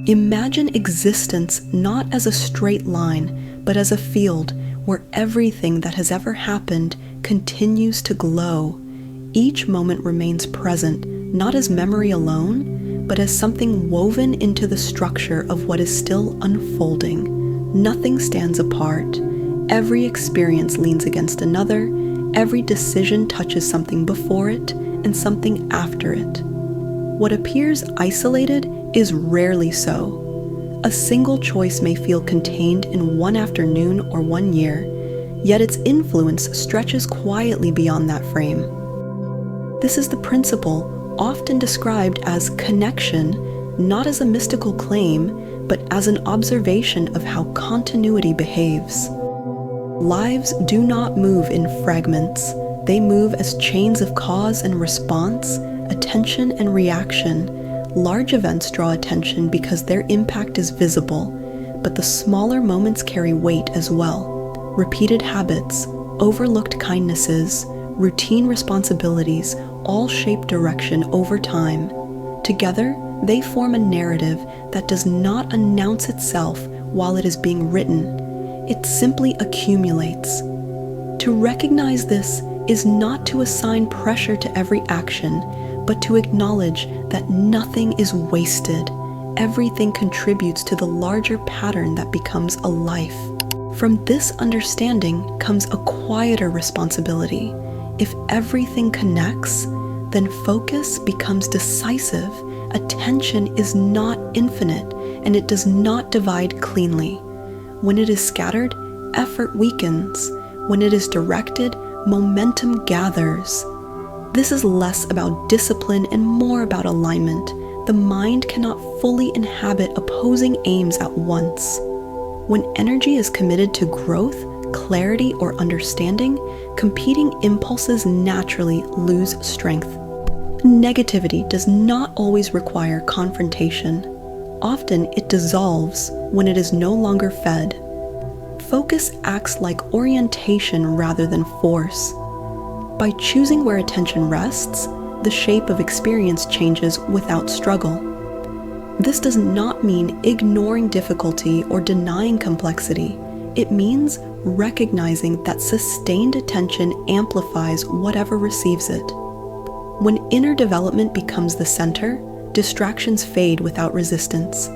Imagine existence not as a straight line, but as a field where everything that has ever happened continues to glow. Each moment remains present, not as memory alone, but as something woven into the structure of what is still unfolding. Nothing stands apart. Every experience leans against another. Every decision touches something before it and something after it. What appears isolated is rarely so. A single choice may feel contained in one afternoon or one year, yet its influence stretches quietly beyond that frame. This is the principle often described as connection, not as a mystical claim, but as an observation of how continuity behaves. Lives do not move in fragments. They move as chains of cause and response, attention and reaction. Large events draw attention because their impact is visible, but the smaller moments carry weight as well. Repeated habits, overlooked kindnesses, routine responsibilities all shape direction over time. Together, they form a narrative that does not announce itself while it is being written. It simply accumulates. To recognize this is not to assign pressure to every action, but to acknowledge that nothing is wasted. Everything contributes to the larger pattern that becomes a life. From this understanding comes a quieter responsibility. If everything connects, then focus becomes decisive. Attention is not infinite, and it does not divide cleanly. When it is scattered, effort weakens. When it is directed, momentum gathers. This is less about discipline and more about alignment. The mind cannot fully inhabit opposing aims at once. When energy is committed to growth, clarity, or understanding, competing impulses naturally lose strength. Negativity does not always require confrontation. Often it dissolves when it is no longer fed. Focus acts like orientation rather than force. By choosing where attention rests, the shape of experience changes without struggle. This does not mean ignoring difficulty or denying complexity. It means recognizing that sustained attention amplifies whatever receives it. When inner development becomes the center, distractions fade without resistance.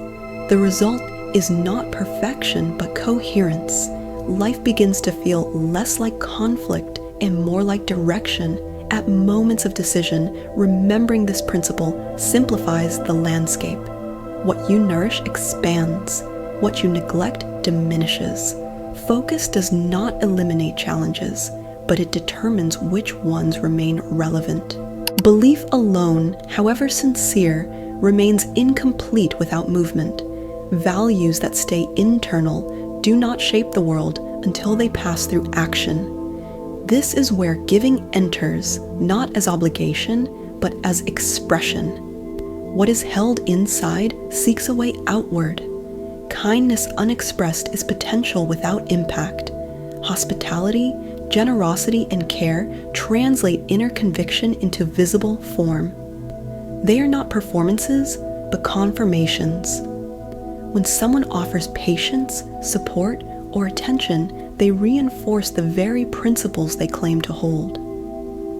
The result is not perfection, but coherence. Life begins to feel less like conflict and more like direction. At moments of decision, remembering this principle simplifies the landscape. What you nourish expands. What you neglect diminishes. Focus does not eliminate challenges, but it determines which ones remain relevant. Belief alone, however sincere, remains incomplete without movement. Values that stay internal do not shape the world until they pass through action. This is where giving enters, not as obligation, but as expression. What is held inside seeks a way outward. Kindness unexpressed is potential without impact. Hospitality, generosity, and care translate inner conviction into visible form. They are not performances, but confirmations. When someone offers patience, support, or attention, they reinforce the very principles they claim to hold.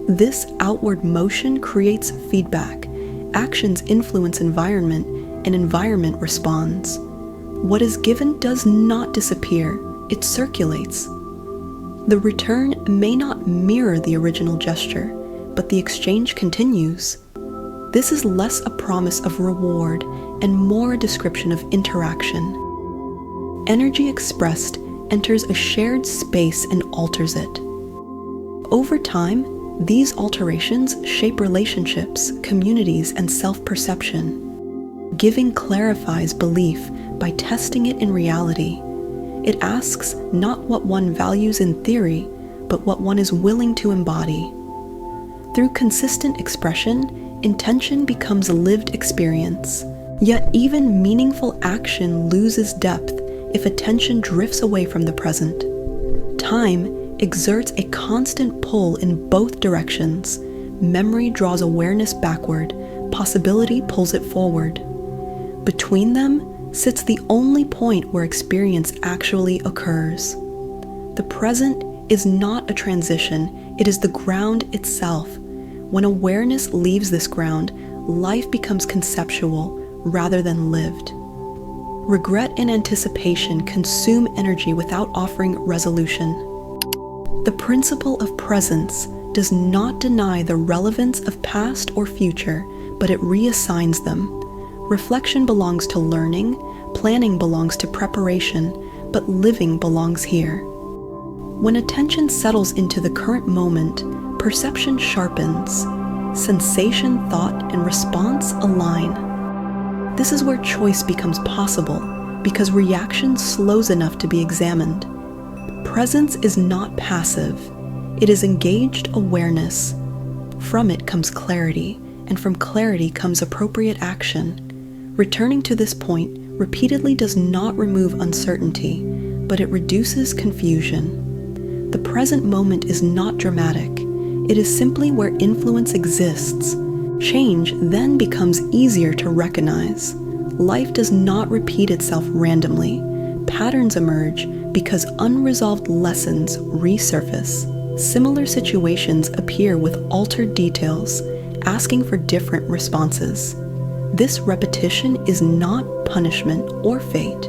This outward motion creates feedback. Actions influence environment, and environment responds. What is given does not disappear, it circulates. The return may not mirror the original gesture, but the exchange continues. This is less a promise of reward and more a description of interaction. Energy expressed enters a shared space and alters it. Over time, these alterations shape relationships, communities, and self-perception. Giving clarifies belief by testing it in reality. It asks not what one values in theory, but what one is willing to embody. Through consistent expression, intention becomes a lived experience. Yet even meaningful action loses depth if attention drifts away from the present. Time exerts a constant pull in both directions. Memory draws awareness backward, possibility pulls it forward. Between them, sits the only point where experience actually occurs. The present is not a transition, it is the ground itself. When awareness leaves this ground, life becomes conceptual rather than lived. Regret and anticipation consume energy without offering resolution. The principle of presence does not deny the relevance of past or future, but it reassigns them. Reflection belongs to learning, planning belongs to preparation, but living belongs here. When attention settles into the current moment, perception sharpens. Sensation, thought, and response align. This is where choice becomes possible, because reaction slows enough to be examined. Presence is not passive. It is engaged awareness. From it comes clarity, and from clarity comes appropriate action. Returning to this point repeatedly does not remove uncertainty, but it reduces confusion. The present moment is not dramatic. It is simply where influence exists. Change then becomes easier to recognize. Life does not repeat itself randomly. Patterns emerge because unresolved lessons resurface. Similar situations appear with altered details, asking for different responses. This repetition is not punishment or fate.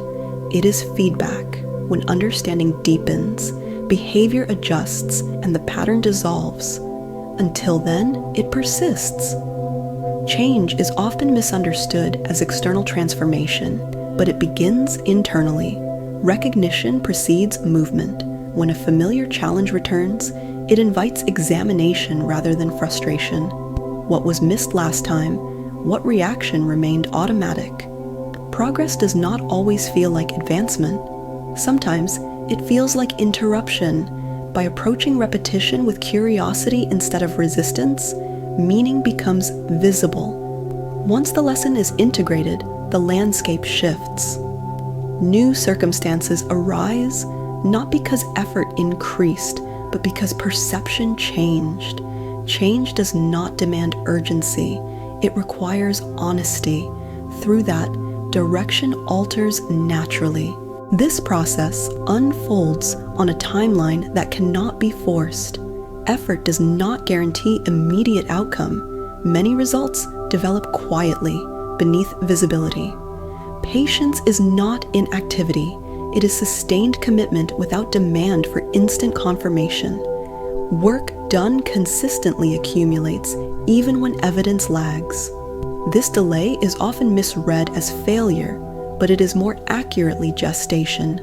It is feedback. When understanding deepens, behavior adjusts, and the pattern dissolves. Until then, it persists. Change is often misunderstood as external transformation, but it begins internally. Recognition precedes movement. When a familiar challenge returns, it invites examination rather than frustration. What was missed last time? What reaction remained automatic? Progress does not always feel like advancement. Sometimes it feels like interruption. By approaching repetition with curiosity instead of resistance, meaning becomes visible. Once the lesson is integrated, the landscape shifts. New circumstances arise, not because effort increased, but because perception changed. Change does not demand urgency. It requires honesty. Through that, direction alters naturally. This process unfolds on a timeline that cannot be forced. Effort does not guarantee immediate outcome. Many results develop quietly, beneath visibility. Patience is not inactivity. It is sustained commitment without demand for instant confirmation. Work done consistently accumulates, even when evidence lags. This delay is often misread as failure, but it is more accurately gestation.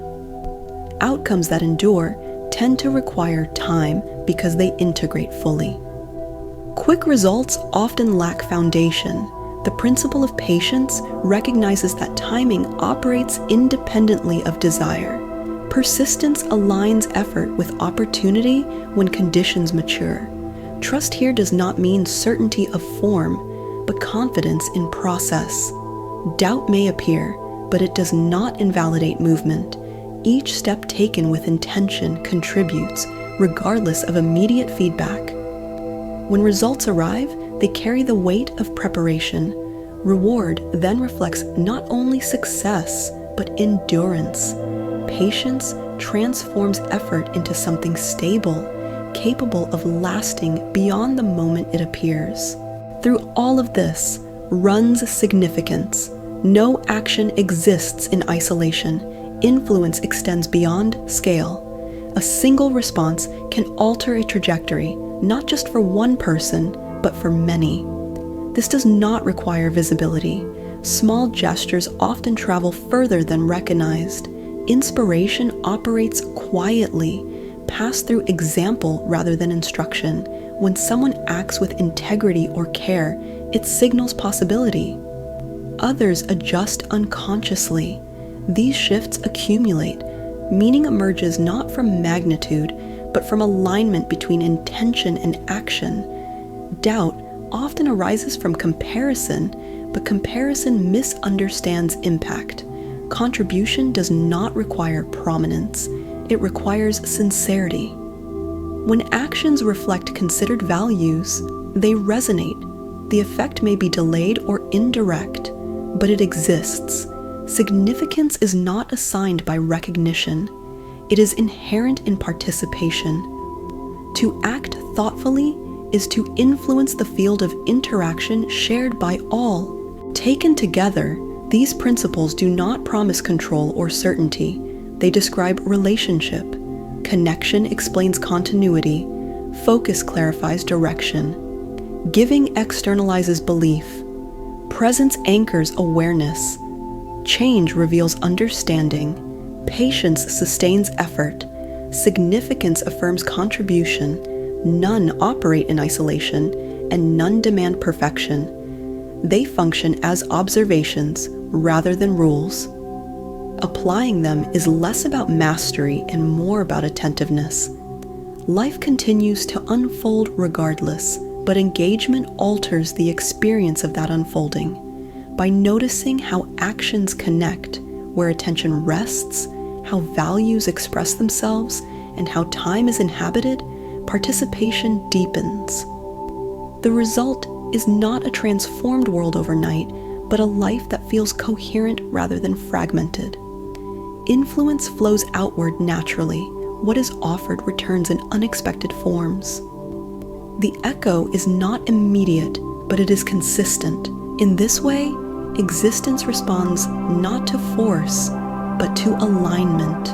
Outcomes that endure tend to require time because they integrate fully. Quick results often lack foundation. The principle of patience recognizes that timing operates independently of desire. Persistence aligns effort with opportunity when conditions mature. Trust here does not mean certainty of form, but confidence in process. Doubt may appear, but it does not invalidate movement. Each step taken with intention contributes, regardless of immediate feedback. When results arrive, they carry the weight of preparation. Reward then reflects not only success, but endurance. Patience transforms effort into something stable, capable of lasting beyond the moment it appears. Through all of this runs significance. No action exists in isolation. Influence extends beyond scale. A single response can alter a trajectory, not just for one person, but for many. This does not require visibility. Small gestures often travel further than recognized. Inspiration operates quietly, passed through example rather than instruction. When someone acts with integrity or care, it signals possibility. Others adjust unconsciously. These shifts accumulate. Meaning emerges not from magnitude, but from alignment between intention and action. Doubt often arises from comparison, but comparison misunderstands impact. Contribution does not require prominence. It requires sincerity. When actions reflect considered values, they resonate. The effect may be delayed or indirect, but it exists. Significance is not assigned by recognition. It is inherent in participation. To act thoughtfully is to influence the field of interaction shared by all. Taken together, these principles do not promise control or certainty. They describe relationship. Connection explains continuity. Focus clarifies direction. Giving externalizes belief. Presence anchors awareness. Change reveals understanding. Patience sustains effort. Significance affirms contribution. None operate in isolation, and none demand perfection. They function as observations rather than rules. Applying them is less about mastery and more about attentiveness. Life continues to unfold regardless, but engagement alters the experience of that unfolding. By noticing how actions connect, where attention rests, how values express themselves, and how time is inhabited, participation deepens. The result is not a transformed world overnight, but a life that feels coherent rather than fragmented. Influence flows outward naturally. What is offered returns in unexpected forms. The echo is not immediate, but it is consistent. In this way, existence responds not to force, but to alignment.